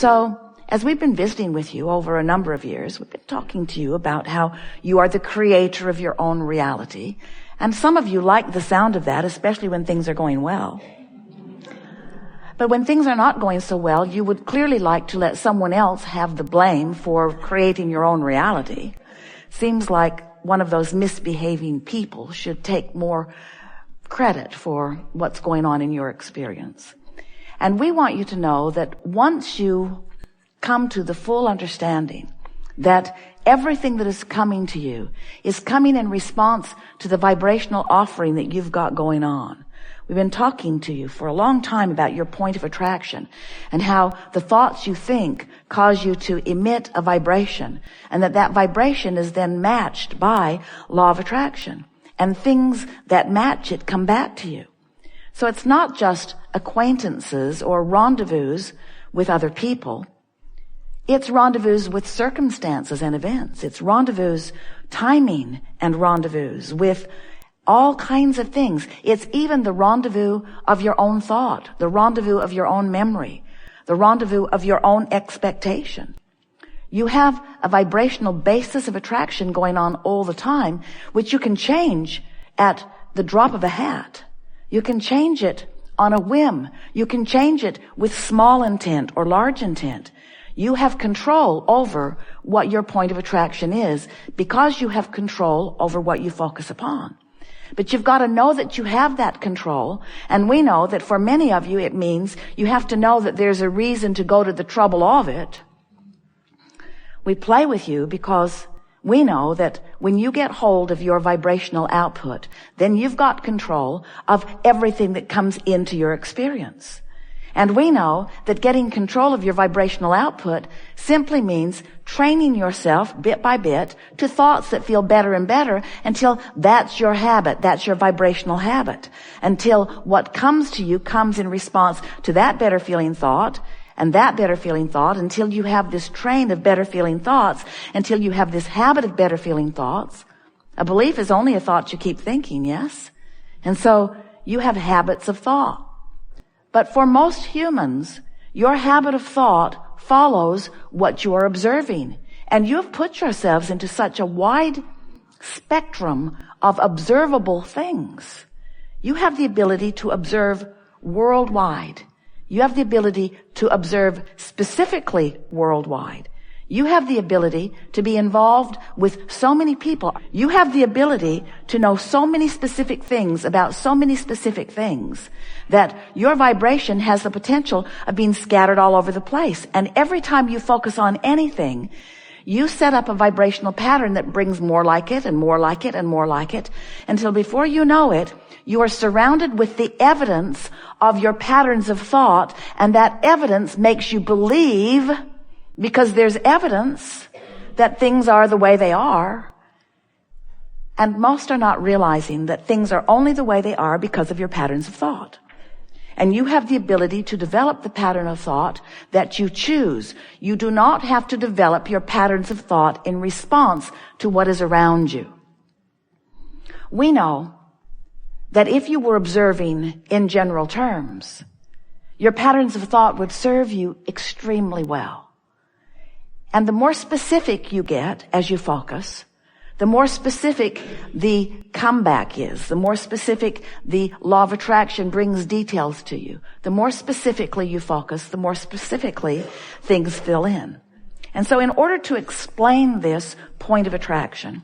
So, as we've been visiting with you over a number of years, we've been talking to you about how you are the creator of your own reality. And some of you like the sound of that, especially when things are going well. But when things are not going so well, you would clearly like to let someone else have the blame for creating your own reality. Seems like one of those misbehaving people should take more credit for what's going on in your experience. And we want you to know that once you come to the full understanding that everything that is coming to you is coming in response to the vibrational offering that you've got going on. We've been talking to you for a long time about your point of attraction and how the thoughts you think cause you to emit a vibration, and that vibration is then matched by law of attraction, and things that match it come back to you. So it's not just acquaintances or rendezvous with other people. It's rendezvous with circumstances and events. It's rendezvous, timing and rendezvous with all kinds of things. It's even the rendezvous of your own thought, the rendezvous of your own memory, the rendezvous of your own expectation. You have a vibrational basis of attraction going on all the time, which you can change at the drop of a hat. You can change it on a whim. You can change it with small intent or large intent. You have control over what your point of attraction is because you have control over what you focus upon. But you've got to know that you have that control, and we know that for many of you it means you have to know that there's a reason to go to the trouble of it. We play with you because we know that when you get hold of your vibrational output, then you've got control of everything that comes into your experience. And we know that getting control of your vibrational output simply means training yourself bit by bit to thoughts that feel better and better until that's your habit, that's your vibrational habit, until what comes to you comes in response to that better feeling thought and that better feeling thought, until you have this train of better feeling thoughts, until you have this habit of better feeling thoughts. A belief is only a thought you keep thinking, yes? And so you have habits of thought. But for most humans, your habit of thought follows what you are observing. And you have put yourselves into such a wide spectrum of observable things. You have the ability to observe worldwide. You have the ability to observe specifically worldwide. You have the ability to be involved with so many people. You have the ability to know so many specific things about so many specific things that your vibration has the potential of being scattered all over the place. And every time you focus on anything, you set up a vibrational pattern that brings more like it and more like it and more like it, until before you know it, you are surrounded with the evidence of your patterns of thought, and that evidence makes you believe, because there's evidence that things are the way they are. And most are not realizing that things are only the way they are because of your patterns of thought. And you have the ability to develop the pattern of thought that you choose. You do not have to develop your patterns of thought in response to what is around you. We know that if you were observing in general terms, your patterns of thought would serve you extremely well. And the more specific you get as you focus, the more specific the comeback is, the more specific the law of attraction brings details to you. The more specifically you focus, the more specifically things fill in. And so in order to explain this point of attraction,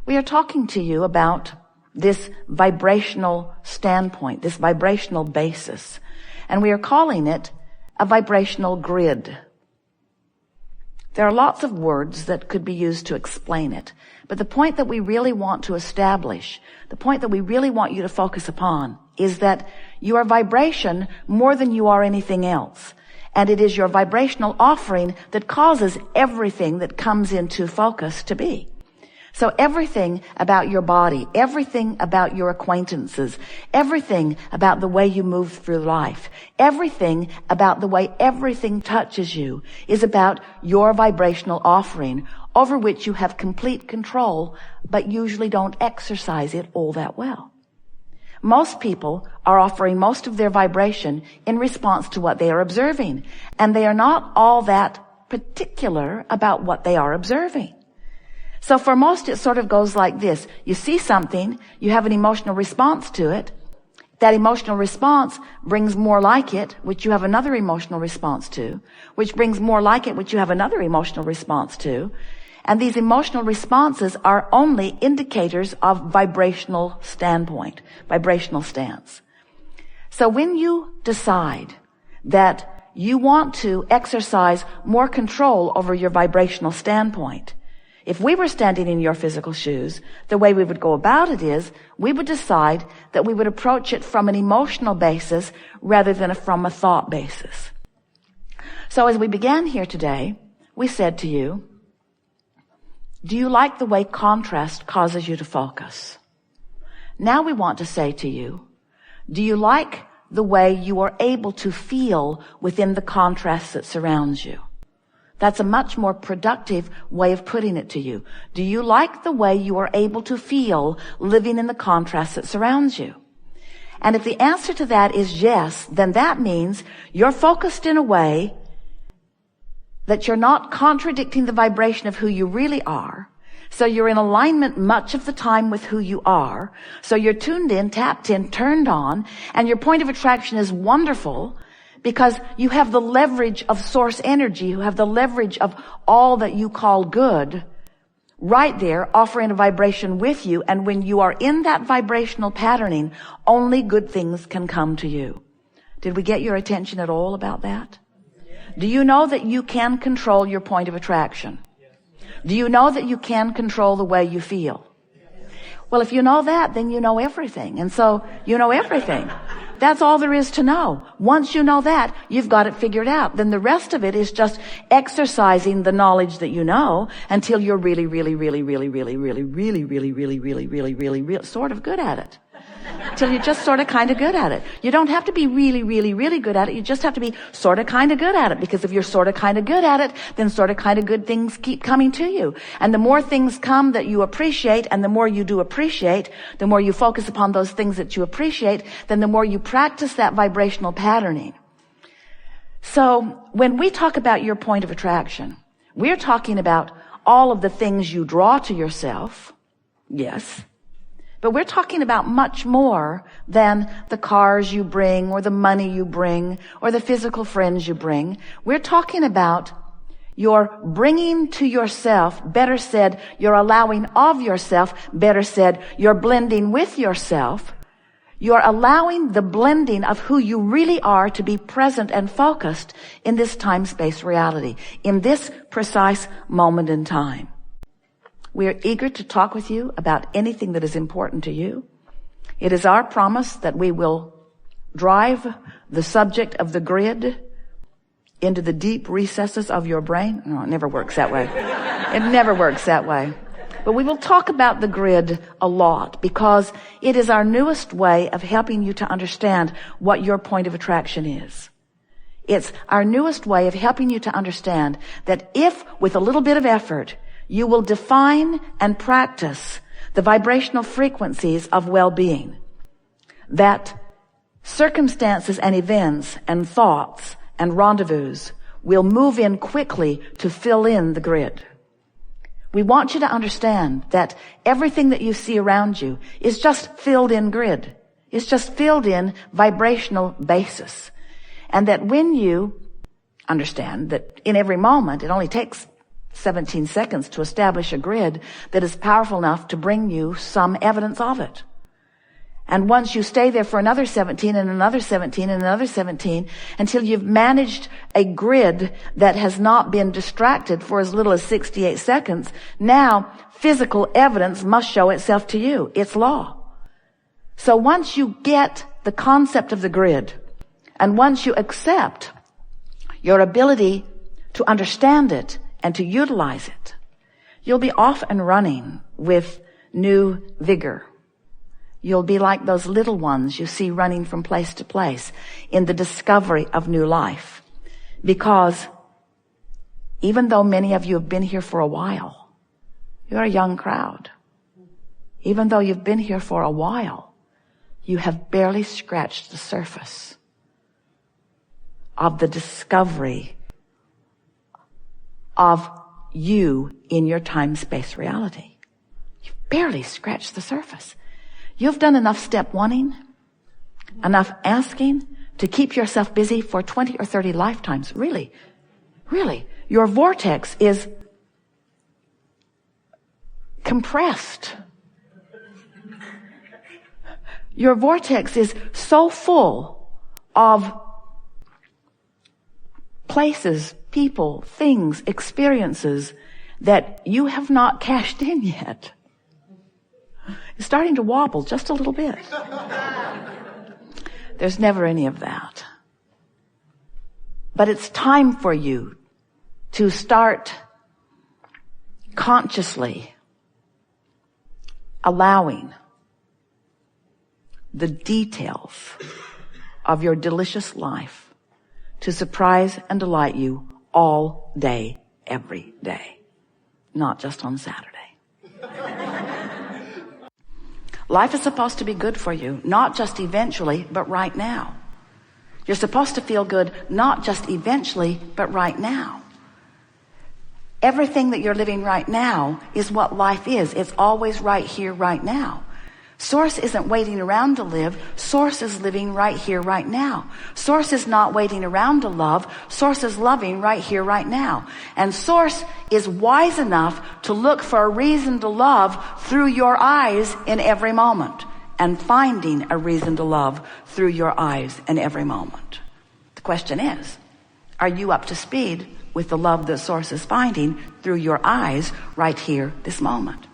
we are talking to you about this vibrational standpoint, this vibrational basis. And we are calling it a vibrational grid. There are lots of words that could be used to explain it. But the point that we really want to establish, the point that we really want you to focus upon, is that you are vibration more than you are anything else. And it is your vibrational offering that causes everything that comes into focus to be. So everything about your body, everything about your acquaintances, everything about the way you move through life, everything about the way everything touches you is about your vibrational offering, over which you have complete control, but usually don't exercise it all that well. Most people are offering most of their vibration in response to what they are observing, and they are not all that particular about what they are observing. So for most, it sort of goes like this. You see something, you have an emotional response to it. That emotional response brings more like it, which you have another emotional response to, which brings more like it, which you have another emotional response to. And these emotional responses are only indicators of vibrational standpoint, vibrational stance. So when you decide that you want to exercise more control over your vibrational standpoint, if we were standing in your physical shoes, the way we would go about it is we would decide that we would approach it from an emotional basis rather than from a thought basis. So as we began here today, we said to you, do you like the way contrast causes you to focus? Now we want to say to you, do you like the way you are able to feel within the contrast that surrounds you? That's a much more productive way of putting it to you. Do you like the way you are able to feel living in the contrast that surrounds you? And if the answer to that is yes, then that means you're focused in a way that you're not contradicting the vibration of who you really are. So you're in alignment much of the time with who you are. So you're tuned in, tapped in, turned on, and your point of attraction is wonderful because you have the leverage of source energy, you have the leverage of all that you call good right there offering a vibration with you. And when you are in that vibrational patterning, only good things can come to you. Did we get your attention at all about that? Do you know that you can control your point of attraction? Do you know that you can control the way you feel? Well, if you know that, then you know everything. And so you know everything. That's all there is to know. Once you know that, you've got it figured out. Then the rest of it is just exercising the knowledge that you know until you're really sort of good at it. Till you're just sort of kind of good at it. You don't have to be really good at it. You just have to be sort of kind of good at it. Because if you're sort of kind of good at it, then sort of kind of good things keep coming to you. And the more things come that you appreciate, and the more you do appreciate, the more you focus upon those things that you appreciate, then the more you practice that vibrational patterning. So when we talk about your point of attraction, we're talking about all of the things you draw to yourself. Yes. But we're talking about much more than the cars you bring or the money you bring or the physical friends you bring. We're talking about your bringing to yourself, better said, your allowing of yourself, better said, your blending with yourself. You're allowing the blending of who you really are to be present and focused in this time-space reality, in this precise moment in time. We are eager to talk with you about anything that is important to you. It is our promise that we will drive the subject of the grid into the deep recesses of your brain. No, it never works that way. It never works that way. But we will talk about the grid a lot because it is our newest way of helping you to understand what your point of attraction is. It's our newest way of helping you to understand that if, with a little bit of effort, you will define and practice the vibrational frequencies of well-being, that circumstances and events and thoughts and rendezvous will move in quickly to fill in the grid. We want you to understand that everything that you see around you is just filled in grid. It's just filled in vibrational basis. And that when you understand that in every moment, it only takes 17 seconds to establish a grid that is powerful enough to bring you some evidence of it. And once you stay there for another 17 and another 17 and another 17 until you've managed a grid that has not been distracted for as little as 68 seconds, now physical evidence must show itself to you. It's law. So once you get the concept of the grid, and once you accept your ability to understand it and to utilize it, you'll be off and running with new vigor. You'll be like those little ones you see running from place to place in the discovery of new life. Because even though many of you have been here for a while, you're a young crowd. Even though you've been here for a while, you have barely scratched the surface of the discovery of you in your time-space reality. You've barely scratched the surface. You've done enough step wanting, enough asking to keep yourself busy for 20 or 30 lifetimes. Really, really. Your vortex is compressed. Your vortex is so full of places, people, things, experiences that you have not cashed in yet. It's starting to wobble just a little bit. There's never any of that. But it's time for you to start consciously allowing the details of your delicious life to surprise and delight you all day, every day, not just on Saturday. Life is supposed to be good for you, not just eventually, but right now. You're supposed to feel good, not just eventually, but right now. Everything that you're living right now is what life is. It's always right here, right now. Source isn't waiting around to live. Source is living right here, right now. Source is not waiting around to love. Source is loving right here, right now. And Source is wise enough to look for a reason to love through your eyes in every moment, and finding a reason to love through your eyes in every moment. The question is, are you up to speed with the love that Source is finding through your eyes right here, this moment?